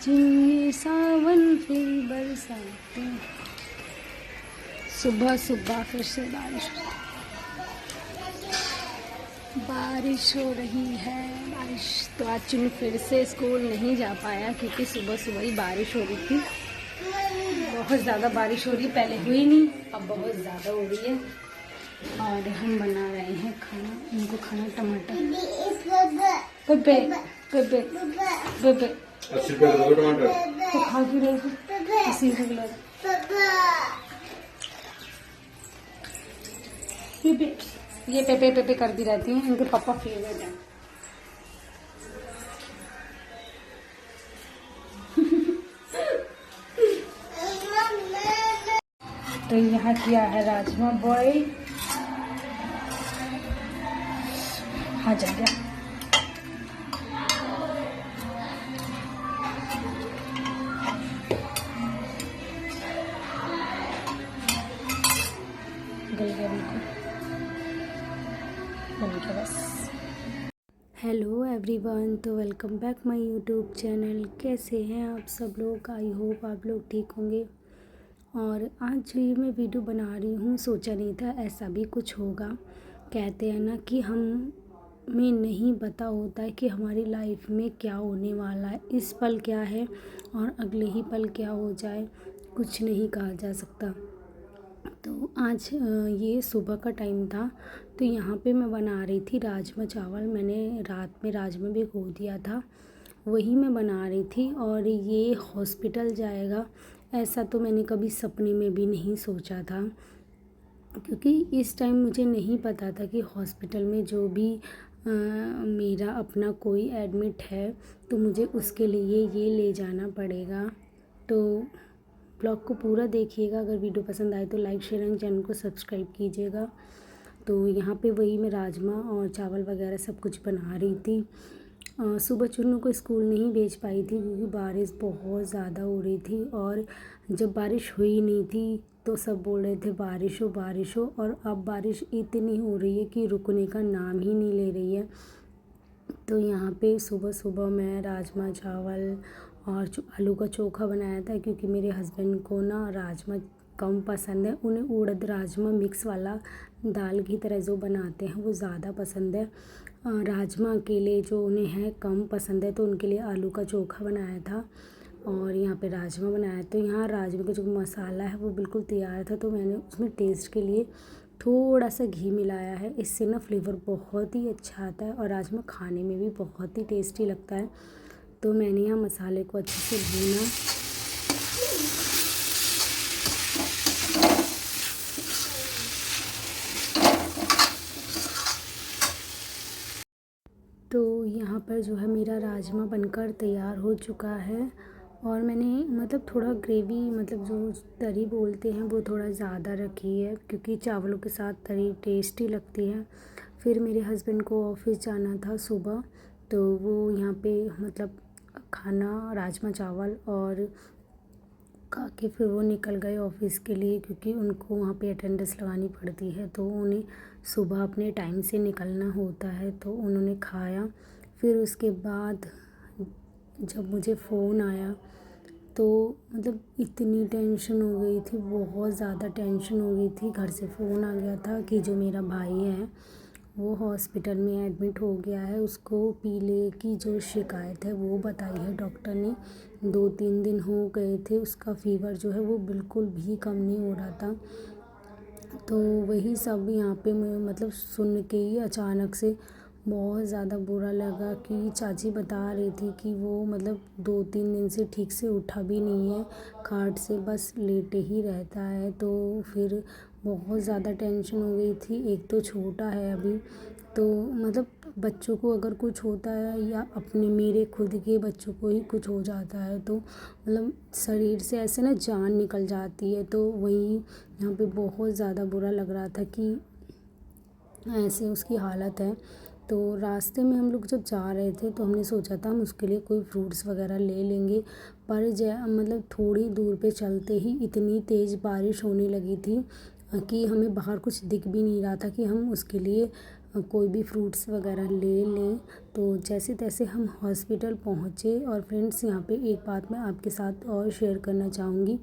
भेजेंगे सावन फिर बरसाते। सुबह सुबह फिर से बारिश हो रही है। बारिश तो आज चुन फिर से स्कूल नहीं जा पाया क्योंकि सुबह सुबह ही बारिश हो रही थी। बहुत ज़्यादा बारिश हो रही, पहले हुई नहीं, अब बहुत ज़्यादा हो रही है। और हम बना रहे हैं खाना, इनको खाना टमाटर। पेपे पेपे पेपे 80 रुपये का टमाटर तो खा क्यों रहे इसी पेपे ये पेपे पेपे करती रहती हैं, इनके पापा फेवरेट हैं। तो यहाँ किया है राजमा बॉयल। हाँ जा गया। गल गया बिल्कुल बस। हेलो एवरीवन, तो welcome back my YouTube channel. कैसे हैं आप सब लोग? आई होप आप लोग ठीक होंगे। और आज भी मैं वीडियो बना रही हूँ, सोचा नहीं था ऐसा भी कुछ होगा। कहते हैं ना कि हमें नहीं पता होता है कि हमारी लाइफ में क्या होने वाला है, इस पल क्या है और अगले ही पल क्या हो जाए, कुछ नहीं कहा जा सकता। तो आज ये सुबह का टाइम था, तो यहाँ पे मैं बना रही थी राजमा चावल। मैंने रात में राजमा भिगो दिया था, वही मैं बना रही थी। और ये हॉस्पिटल जाएगा ऐसा तो मैंने कभी सपने में भी नहीं सोचा था, क्योंकि इस टाइम मुझे नहीं पता था कि हॉस्पिटल में जो भी मेरा अपना कोई एडमिट है तो मुझे उसके लिए ये ले जाना पड़ेगा। तो ब्लॉग को पूरा देखिएगा, अगर वीडियो पसंद आए तो लाइक शेयर एंड चैनल को सब्सक्राइब कीजिएगा। तो यहाँ पे वही मैं राजमा और चावल वगैरह सब कुछ बना रही थी। सुबह चुन्नू को स्कूल नहीं भेज पाई थी क्योंकि बारिश बहुत ज़्यादा हो रही थी। और जब बारिश हुई नहीं थी तो सब बोल रहे थे बारिश हो, और अब बारिश इतनी हो रही है कि रुकने का नाम ही नहीं ले रही है। तो यहाँ पे सुबह सुबह मैं राजमा चावल और आलू का चोखा बनाया था, क्योंकि मेरे हस्बैंड को ना राजमा कम पसंद है। उन्हें उड़द राजमा मिक्स वाला दाल की तरह जो बनाते हैं वो ज़्यादा पसंद है। राजमा अकेले जो उन्हें है कम पसंद है, तो उनके लिए आलू का चोखा बनाया था और यहाँ पे राजमा बनाया। तो यहाँ राजमा का जो मसाला है वो बिल्कुल तैयार था, तो मैंने उसमें टेस्ट के लिए थोड़ा सा घी मिलाया है। इससे ना फ्लेवर बहुत ही अच्छा आता है और राजमा खाने में भी बहुत ही टेस्टी लगता है। तो मैंने यहाँ मसाले को अच्छे से भूना। तो यहाँ पर जो है मेरा राजमा बनकर तैयार हो चुका है। और मैंने मतलब थोड़ा ग्रेवी, मतलब जो तरी बोलते हैं वो थोड़ा ज़्यादा रखी है, क्योंकि चावलों के साथ तरी टेस्टी लगती है। फिर मेरे हस्बैंड को ऑफिस जाना था सुबह, तो वो यहाँ पे मतलब खाना राजमा चावल और खा के फिर वो निकल गए ऑफिस के लिए, क्योंकि उनको वहाँ पे अटेंडेंस लगानी पड़ती है, तो उन्हें सुबह अपने टाइम से निकलना होता है। तो उन्होंने खाया। फिर उसके बाद जब मुझे फ़ोन आया तो मतलब इतनी टेंशन हो गई थी, बहुत ज़्यादा टेंशन हो गई थी। घर से फ़ोन आ गया था कि जो मेरा भाई है वो हॉस्पिटल में एडमिट हो गया है, उसको पीले की जो शिकायत है वो बताई है डॉक्टर ने। 2-3 दिन हो गए थे, उसका फ़ीवर जो है वो बिल्कुल भी कम नहीं हो रहा था। तो वही सब यहाँ पे मैं मतलब सुन के ही अचानक से बहुत ज़्यादा बुरा लगा कि चाची बता रही थी कि वो मतलब 2-3 दिन से ठीक से उठा भी नहीं है खाट से, बस लेटे ही रहता है। तो फिर बहुत ज़्यादा टेंशन हो गई थी। एक तो छोटा है अभी, तो मतलब बच्चों को अगर कुछ होता है या अपने मेरे खुद के बच्चों को ही कुछ हो जाता है तो मतलब शरीर से ऐसे ना जान निकल जाती है। तो वही यहाँ पे बहुत ज़्यादा बुरा लग रहा था कि ऐसे उसकी हालत है। तो रास्ते में हम लोग जब जा रहे थे तो हमने सोचा था हम उसके लिए कोई फ्रूट्स वगैरह ले लेंगे, पर मतलब थोड़ी दूर पे चलते ही इतनी तेज़ बारिश होने लगी थी कि हमें बाहर कुछ दिख भी नहीं रहा था कि हम उसके लिए कोई भी फ्रूट्स वगैरह ले लें। तो जैसे तैसे हम हॉस्पिटल पहुँचे। और फ्रेंड्स, यहाँ पे एक बात मैं आपके साथ और शेयर करना चाहूँगी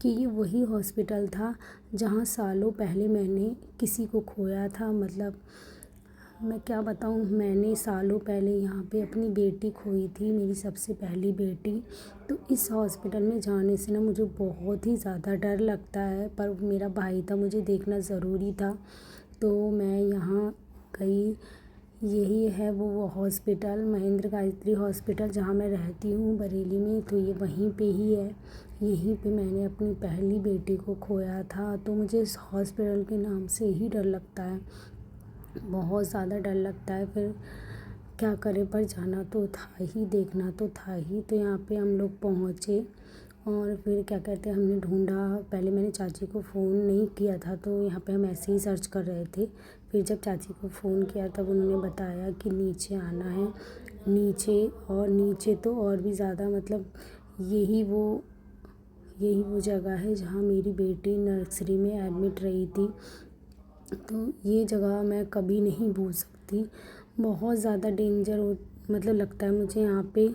कि ये वही हॉस्पिटल था जहाँ सालों पहले मैंने किसी को खोया था। मतलब मैं क्या बताऊँ, मैंने सालों पहले यहाँ पे अपनी बेटी खोई थी, मेरी सबसे पहली बेटी। तो इस हॉस्पिटल में जाने से ना मुझे बहुत ही ज़्यादा डर लगता है, पर मेरा भाई था, मुझे देखना ज़रूरी था, तो मैं यहाँ गई। यही है वो हॉस्पिटल, महेंद्र गायत्री हॉस्पिटल, जहाँ मैं रहती हूँ बरेली में। तो ये वहीं पे ही है। यहीं पे मैंने अपनी पहली बेटी को खोया था। तो मुझे इस हॉस्पिटल के नाम से ही डर लगता है, बहुत ज़्यादा डर लगता है। फिर क्या करें, पर जाना तो था ही, देखना तो था ही। तो यहाँ पे हम लोग पहुँचे और फिर क्या कहते हैं, हमने ढूंढा। पहले मैंने चाची को फ़ोन नहीं किया था, तो यहाँ पे हम ऐसे ही सर्च कर रहे थे। फिर जब चाची को फ़ोन किया तब उन्होंने बताया कि नीचे आना है। नीचे, और नीचे तो और भी ज़्यादा, मतलब यही वो जगह है जहाँ मेरी बेटी नर्सरी में एडमिट रही थी। तो ये जगह मैं कभी नहीं भूल सकती, बहुत ज़्यादा डेंजर मतलब लगता है मुझे यहाँ पे।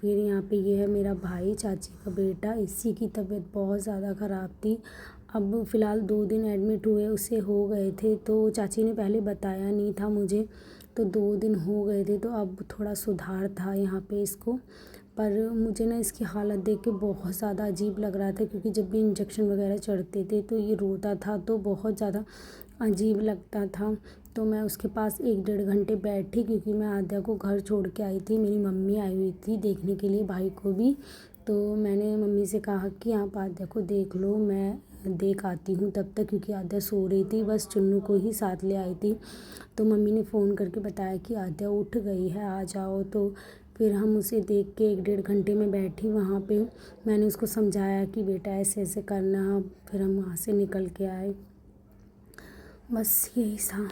फिर यहाँ पे ये है मेरा भाई, चाची का बेटा, इसी की तबीयत बहुत ज़्यादा ख़राब थी। अब फ़िलहाल 2 दिन एडमिट हुए, उसे हो गए थे, तो चाची ने पहले बताया नहीं था मुझे, तो 2 दिन हो गए थे, तो अब थोड़ा सुधार था यहाँ पे इसको। पर मुझे ना इसकी हालत देख के बहुत ज़्यादा अजीब लग रहा था, क्योंकि जब भी इंजेक्शन वगैरह चढ़ते थे तो ये रोता था, तो बहुत ज़्यादा अजीब लगता था। तो मैं उसके पास 1-1.5 घंटे बैठी, क्योंकि मैं आद्या को घर छोड़ के आई थी, मेरी मम्मी आई हुई थी देखने के लिए भाई को भी। तो मैंने मम्मी से कहा कि आप आद्या को देख लो, मैं देख आती हूँ तब तक, क्योंकि आद्या सो रही थी, बस चुन्नू को ही साथ ले आई थी। तो मम्मी ने फ़ोन करके बताया कि आद्या उठ गई है, आ जाओ। तो फिर हम उसे देख के 1-1.5 घंटे में बैठी वहाँ पे। मैंने उसको समझाया कि बेटा ऐसे ऐसे करना। फिर हम वहाँ से निकल के आए, बस यही था।